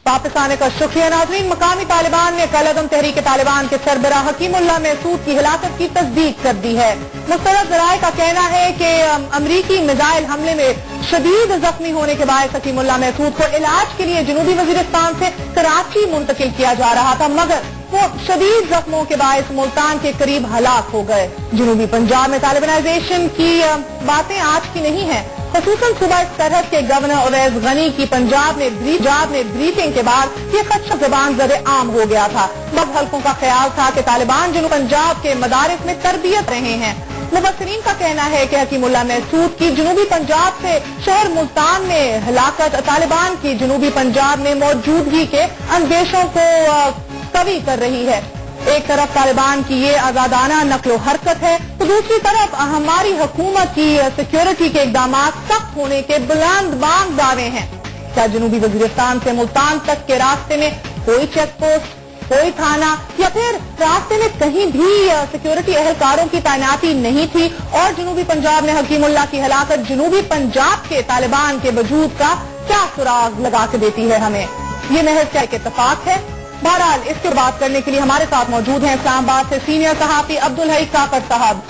वापस आने का शुक्रिया। नाज़रीन, मकामी तालिबान ने कल अदम तहरीक तालिबान के सरबराह हकीमुल्लाह महसूद की हिलाकत की तस्दीक कर दी है। मुस्तरद ज़राए का कहना है कि अमरीकी मिसाइल हमले में शदीद जख्मी होने के बाद हकीमुल्लाह महसूद को इलाज के लिए जनूबी वजीरिस्तान से कराची मुंतकिल किया जा रहा था, मगर वो शदीद जख्मों के बायस मुल्तान के करीब हलाक हो गए। जनूबी पंजाब में तालिबानाइजेशन की बातें आज की नहीं है। खसूसन सुबह सरहद के गवर्नर उवैस गनी की पंजाब में ब्रीफिंग के बाद ये खदशा ज़बान ज़रे आम हो गया था। बाद हल्कों का ख्याल था कि तालिबान जनूबी पंजाब के मदारिस में तरबियत रहे हैं। मुबस्सिरीन का कहना है कि हकीमुल्लाह महसूद की जनूबी पंजाब से शहर मुल्तान में हलाकत तालिबान की जनूबी पंजाब में मौजूदगी के अंदेशों को कवी कर रही है। एक तरफ तालिबान की ये आजादाना नक्लो हरकत है तो दूसरी तरफ हमारी हुकूमत की सिक्योरिटी के इकदाम सख्त होने के बुलंद बांग दावे हैं। क्या जनूबी वजीरिस्तान से मुल्तान तक के रास्ते में कोई चेक पोस्ट, कोई थाना या फिर रास्ते में कहीं भी सिक्योरिटी एहलकारों की तैनाती नहीं थी और जनूबी पंजाब में हकीमुल्लाह की हलाकत जनूबी पंजाब के तालिबान के वजूद का क्या सुराग लगा के देती है हमें? ये महज क्या एक इत्तेफाक है? बहरहाल इसके बात करने के लिए हमारे साथ मौजूद हैं इस्लामाबाद से सीनियर सहाफी अब्दुल हई काकर साहब।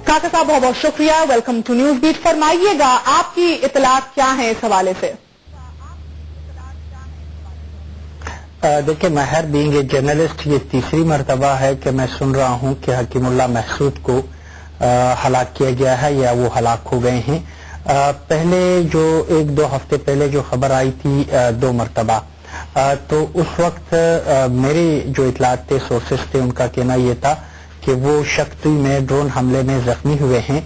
काकर साहब, बहुत बहुत शुक्रिया, वेलकम टू न्यूज बीट। फरमाइएगा आपकी इतलात क्या है इस हवाले से? देखिए, महर बीइंग ए जर्नलिस्ट ये तीसरी मरतबा है कि मैं सुन रहा हूं कि हकीमुल्लाह महसूद को हलाक किया गया है या वो हलाक हो गए हैं। पहले जो एक दो हफ्ते पहले जो खबर आई थी 2 मरतबा, तो उस वक्त मेरे जो इतलात थे, सोर्सेस थे, उनका कहना यह था कि वो शक्ति में ड्रोन हमले में जख्मी हुए हैं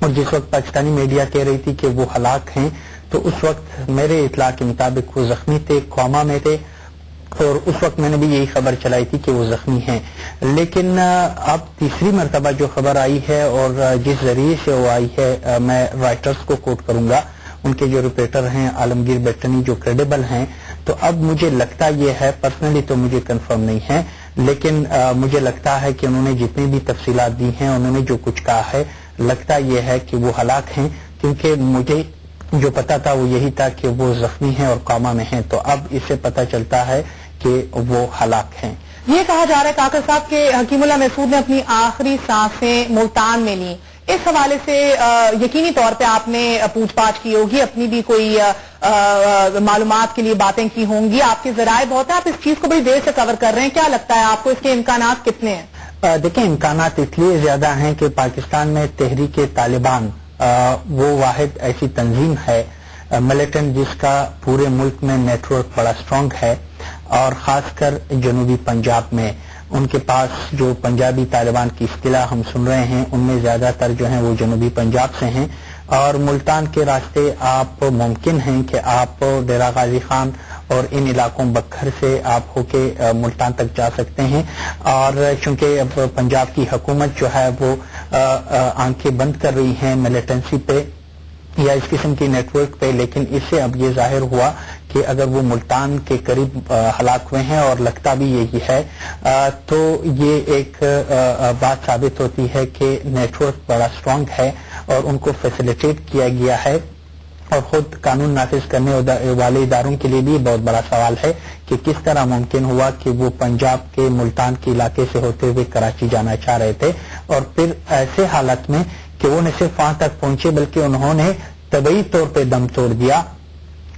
और जिस वक्त पाकिस्तानी मीडिया कह रही थी कि वो हलाक हैं, तो उस वक्त मेरे इतला के मुताबिक वो जख्मी थे, कोमा में थे और उस वक्त मैंने भी यही खबर चलाई थी कि वो जख्मी हैं। लेकिन अब तीसरी मरतबा जो खबर आई है और जिस जरिए से वो आई है, मैं राइटर्स को कोट करूंगा, उनके जो रिपोर्टर हैं आलमगीर बेटनी, जो क्रेडिबल हैं, तो अब मुझे लगता यह है, पर्सनली तो मुझे कंफर्म नहीं है, लेकिन मुझे लगता है कि उन्होंने जितनी भी तफसीलात दी हैं, उन्होंने जो कुछ कहा है, लगता यह है कि वो हलाक हैं, क्योंकि मुझे जो पता था वो यही था कि वो जख्मी हैं और कामा में हैं। तो अब इससे पता चलता है कि वो हलाक हैं। ये कहा जा रहा है काकर साहब के हकीमुल्लाह महसूद ने अपनी आखिरी सांसें मुल्तान में ली। इस हवाले से यकीनी तौर पे आपने पूछताछ की होगी, अपनी भी कोई मालूमात के लिए बातें की होंगी, आपके जराए बहुत है, आप इस चीज को बड़ी देर से कवर कर रहे हैं, क्या लगता है आपको इसके इम्कानात कितने हैं? देखिए, इम्कानात इसलिए ज्यादा हैं कि पाकिस्तान में तहरीक तालिबान वो वाहिद ऐसी तंजीम है मिलिटेंट जिसका पूरे मुल्क में नेटवर्क बड़ा स्ट्रांग है और खासकर जनूबी पंजाब में उनके पास जो पंजाबी तालिबान की इस्तिलाह हम सुन रहे हैं, उनमें ज्यादातर जो हैं वो जनूबी पंजाब से हैं और मुल्तान के रास्ते आप मुमकिन हैं कि आप डेरा गाजी खान और इन इलाकों बखर से आप होके मुल्तान तक जा सकते हैं। और चूंकि अब पंजाब की हुकूमत जो है वो आंखें बंद कर रही हैं मिलिटेंसी पे या इस किस्म की नेटवर्क पे, लेकिन इससे अब ये जाहिर हुआ कि अगर वो मुल्तान के करीब हलाक हुए हैं और लगता भी यही है, तो ये एक बात साबित होती है कि नेटवर्क बड़ा स्ट्रांग है और उनको फैसिलिटेट किया गया है और खुद कानून नाफिज करने वाले इदारों के लिए भी बहुत बड़ा सवाल है कि किस तरह मुमकिन हुआ कि वो पंजाब के मुल्तान के इलाके से होते हुए कराची जाना चाह रहे थे और फिर ऐसे हालत में कि वो न सिर्फ वहां तक पहुंचे बल्कि उन्होंने तबई तौर पे दम तोड़ दिया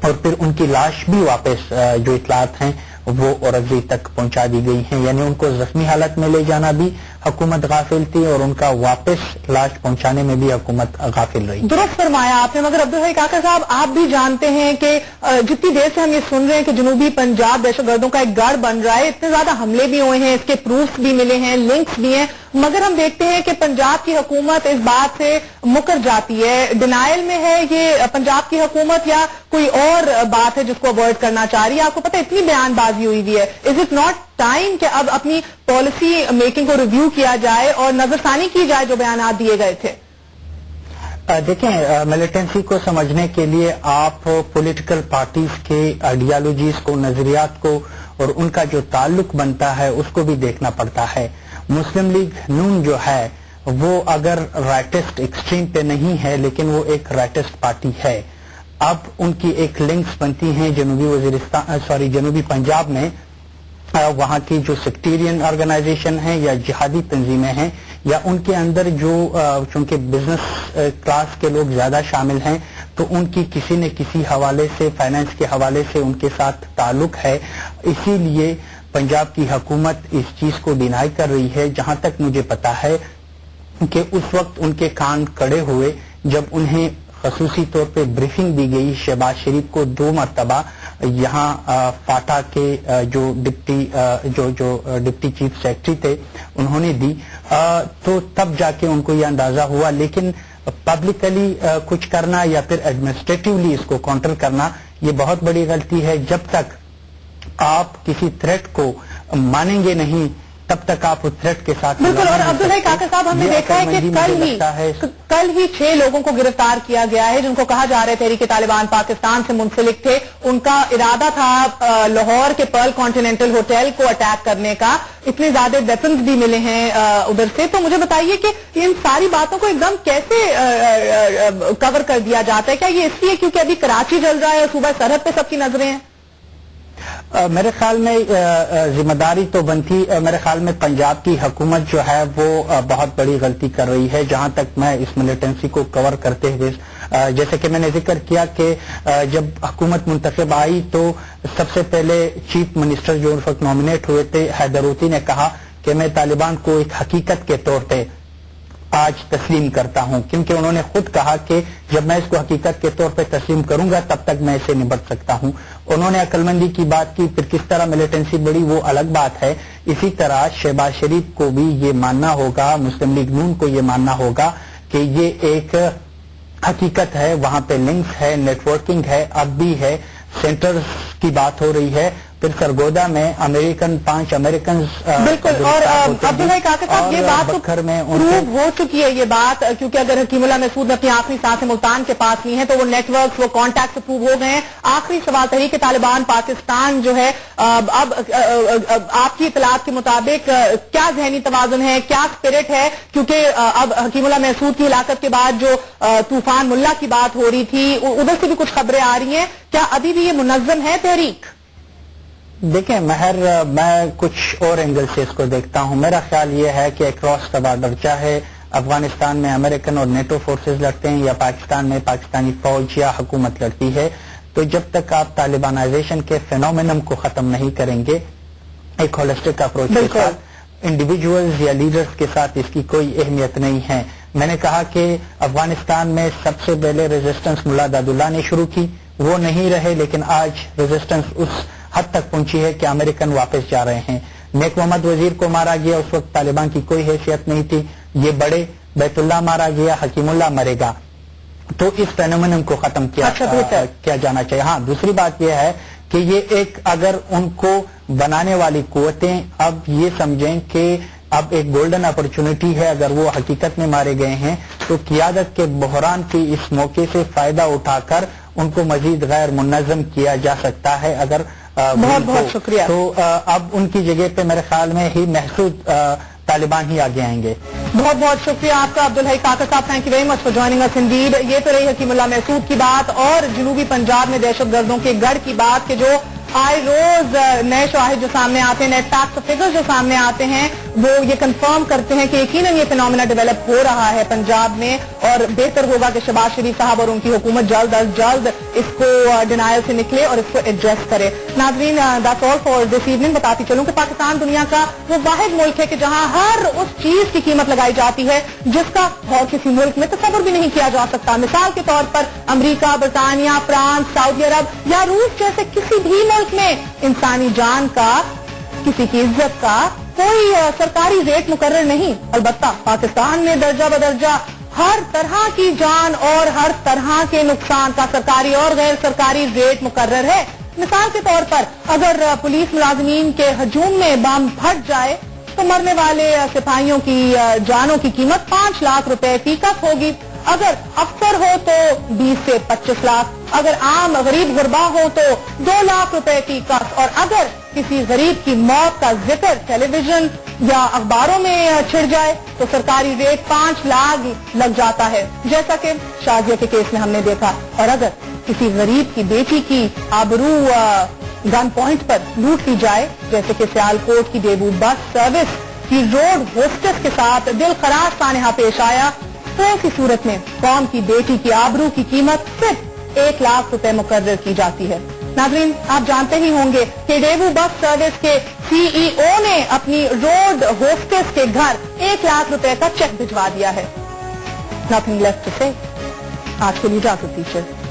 और फिर उनकी लाश भी वापस जो इतलात हैं वो औरंगजेब तक पहुंचा दी गई हैं, यानी उनको जख्मी हालत में ले जाना भी हुकूमत गाफिल थी और उनका वापस लाश पहुंचाने में भी हुकूमत गाफिल रही। दुरुस्त फरमाया आपने, मगर अब्दुल हई काकर साहब, आप भी जानते हैं कि जितनी देर से हम ये सुन रहे हैं कि जनूबी पंजाब दहशतगर्दों का एक गढ़ बन रहा है, इतने ज्यादा हमले भी हुए हैं, इसके प्रूफ भी मिले हैं, लिंक्स भी हैं, मगर हम देखते हैं कि पंजाब की हुकूमत इस बात से मुकर जाती है, डिनाइल में है ये पंजाब की हुकूमत या कोई और बात है जिसको अवॉइड करना चाह रही है? आपको पता है इतनी बयानबाजी हुई है, इज इट नॉट टाइम कि अब अपनी पॉलिसी मेकिंग को रिव्यू किया जाए और नजरसानी की जाए जो बयान दिए गए थे? देखें, मिलिटेंसी को समझने के लिए आप पॉलिटिकल पार्टीज के आइडियोलॉजीज को, नजरियात को और उनका जो ताल्लुक बनता है उसको भी देखना पड़ता है। मुस्लिम लीग नून जो है वो अगर राइटिस्ट एक्सट्रीम पे नहीं है लेकिन वो एक राइटिस्ट पार्टी है अब उनकी एक लिंक्स बनती हैं जनूबी पंजाब में वहाँ की जो सेक्टेरियन ऑर्गेनाइजेशन है या जिहादी तंजीमें हैं या उनके अंदर जो चूंकि बिजनेस क्लास के लोग ज्यादा शामिल हैं तो उनकी किसी न किसी हवाले से फाइनेंस के हवाले से उनके साथ ताल्लुक है। इसीलिए पंजाब की हुकूमत इस चीज को डिनाई कर रही है। जहां तक मुझे पता है कि उस वक्त उनके कान कड़े हुए जब उन्हें खसूसी तौर पे ब्रीफिंग दी गई। शहबाज शरीफ को 2 मरतबा यहाँ फाटा के जो डिप्टी चीफ सेक्रेटरी थे उन्होंने दी, तो तब जाके उनको ये अंदाजा हुआ। लेकिन पब्लिकली कुछ करना या फिर एडमिनिस्ट्रेटिवली इसको काउंटर करना ये बहुत बड़ी गलती है। जब तक आप किसी थ्रेट को मानेंगे नहीं तब तक आप उस थ्रेट के साथ बिल्कुल। और अब्दुल हई काका साहब, हमने देखा है कि कल ही 6 लोगों को गिरफ्तार किया गया है जिनको कहा जा रहा है तहरीक तालिबान पाकिस्तान से मुंसलिक थे। उनका इरादा था लाहौर के पर्ल कॉन्टिनेंटल होटल को अटैक करने का। इतने ज्यादा वेपन्स भी मिले हैं उधर से। तो मुझे बताइए कि इन सारी बातों को एकदम कैसे कवर कर दिया जाता है? क्या ये इसलिए क्योंकि अभी कराची जल रहा है और सूबा सरहद पे सबकी नजरें हैं? मेरे ख्याल में जिम्मेदारी तो बनती। मेरे ख्याल में पंजाब की हुकूमत जो है वो बहुत बड़ी गलती कर रही है। जहां तक मैं इस मिलिटेंसी को कवर करते हुए जैसे कि मैंने जिक्र किया कि जब हुकूमत मुंतखब आई तो सबसे पहले चीफ मिनिस्टर जो उस वक्त नॉमिनेट हुए थे हैदरूती ने कहा कि मैं तालिबान को एक हकीकत के तौर पे आज तस्लीम करता हूं, क्योंकि उन्होंने खुद कहा कि जब मैं इसको हकीकत के तौर पे तस्लीम करूंगा तब तक मैं इसे निपट सकता हूं। उन्होंने अक्लमंदी की बात की। फिर किस तरह मिलिटेंसी बढ़ी वो अलग बात है। इसी तरह शहबाज शरीफ को भी ये मानना होगा, मुस्लिम लीग नून को ये मानना होगा कि ये एक हकीकत है। वहां पे लिंक्स है, नेटवर्किंग है, अब भी है। सेंटर्स की बात हो रही है। फिर सरगोदा में 5 अमेरिकन बिल्कुल। और अब्दुल हई काका साहब, ये बात तो प्रूव हो चुकी है ये बात, क्योंकि अगर हकीमुल्लाह महसूद ने अपनी आखिरी सांसें मुल्तान के पास ली हैं तो वो नेटवर्क, वो कॉन्टैक्ट प्रूव हो गए हैं। आखिरी सवाल, तहरीक तालिबान पाकिस्तान जो है अब आपकी इतलात के मुताबिक क्या जहनी तवाजुन है, क्या स्पिरिट है? क्योंकि अब हकीमुल्लाह महसूद की हिलाकत के बाद जो तूफान मुल्ला की बात हो रही थी उधर से भी कुछ खबरें आ रही हैं। क्या अभी भी ये मुनज़्ज़म है तहरीक? देखें महर, मैं कुछ और एंगल से इसको देखता हूं। मेरा ख्याल ये है कि अक्रॉस द बॉर्डर, चाहे अफगानिस्तान में अमेरिकन और नेटो फोर्सेस लड़ते हैं या पाकिस्तान में पाकिस्तानी फौज या हुकूमत लड़ती है, तो जब तक आप तालिबानाइजेशन के फेनोमेनम को खत्म नहीं करेंगे एक होलिस्टिक अप्रोच के साथ, इंडिविजुअल्स या लीडर्स के साथ इसकी कोई अहमियत नहीं है। मैंने कहा कि अफगानिस्तान में सबसे पहले रेजिस्टेंस मुल्ला दादुल्ला ने शुरू की, वो नहीं रहे, लेकिन आज रेजिस्टेंस उस हद तक पहुंची है कि अमेरिकन वापस जा रहे हैं। नेक मोहम्मद वजीर को मारा गया, उस वक्त तालिबान की कोई हैसियत नहीं थी। ये बड़े बैतुल्ला मारा गया, हकीमुल्लाह मरेगा, तो इस फेनोमेनन को खत्म किया जाना चाहिए। हाँ, दूसरी बात यह है कि ये एक, अगर उनको बनाने वाली कुव्वतें अब ये समझें कि अब एक गोल्डन अपॉर्चुनिटी है, अगर वो हकीकत में मारे गए हैं तो क़ियादत के बहरान के इस मौके से फायदा उठाकर उनको मजीद गैर मुनज़्ज़म किया जा सकता है। अगर बहुत बहुत शुक्रिया। तो अब उनकी जगह पे मेरे ख्याल में ही महसूद तालिबान ही आगे आएंगे। बहुत बहुत शुक्रिया आपका अब्दुल हई काका साहब, thank you very much for joining us Indeed. ये तो रही हकीमुल्लाह महसूद की बात और जनूबी पंजाब में दहशतगर्दों के गढ़ की बात कि जो आए रोज नए शवाहिद जो सामने आते हैं, नए फैक्ट फिगर्स जो सामने आते हैं, वो ये कंफर्म करते हैं कि यकीनन ये फिनोमेना डेवलप हो रहा है पंजाब में और बेहतर होगा कि शहबाज शरीफ साहब और उनकी हुकूमत जल्द अज जल्द इसको डिनायल से निकले और इसको एड्रेस करे। नाज़रीन, that's all for this evening. बताती चलूं कि पाकिस्तान दुनिया का वो वाहिद मुल्क है कि जहां हर उस चीज की कीमत लगाई जाती है जिसका और किसी मुल्क में तसव्वुर भी नहीं किया जा सकता। मिसाल के तौर पर अमरीका, बरतानिया, फ्रांस, सऊदी अरब या रूस जैसे किसी भी मुल्क में इंसानी जान का, किसी की इज्जत का कोई सरकारी रेट मुकर्रर नहीं। अलबत्ता पाकिस्तान में दर्जा बदर्जा हर तरह की जान और हर तरह के नुकसान का सरकारी और गैर सरकारी रेट मुकर्रर है। मिसाल के तौर पर अगर पुलिस मुलाजमीन के हजूम में बम फट जाए तो मरने वाले सिपाहियों की जानों की कीमत 5 लाख रुपए फीकत होगी। अगर अफसर हो तो 20 से 25 लाख, अगर आम गरीब गुरबा हो तो 2 लाख रुपए फीकत, और अगर किसी गरीब की मौत का जिक्र टेलीविजन या अखबारों में छिड़ जाए तो सरकारी रेट 5 लाख लग जाता है, जैसा कि शाजिया के केस में हमने देखा। और अगर किसी गरीब की बेटी की आबरू गन पॉइंट पर लूट ली जाए, जैसे कि सियालकोट की डेबू बस सर्विस की रोड होस्टेस के साथ दिल खराज सानहा पेश आया, तो ऐसी सूरत में कौम की बेटी की आबरू की कीमत सिर्फ 1 लाख रुपए मुकर्रर की जाती है। नाज़रीन, आप जानते ही होंगे कि डेबू बस सर्विस के CEO ने अपनी रोड होस्टेस के घर 1 लाख रुपए का चेक भिजवा दिया है। नथिंग लेफ्ट टू से। आज के लिए इजाजत दीजिए।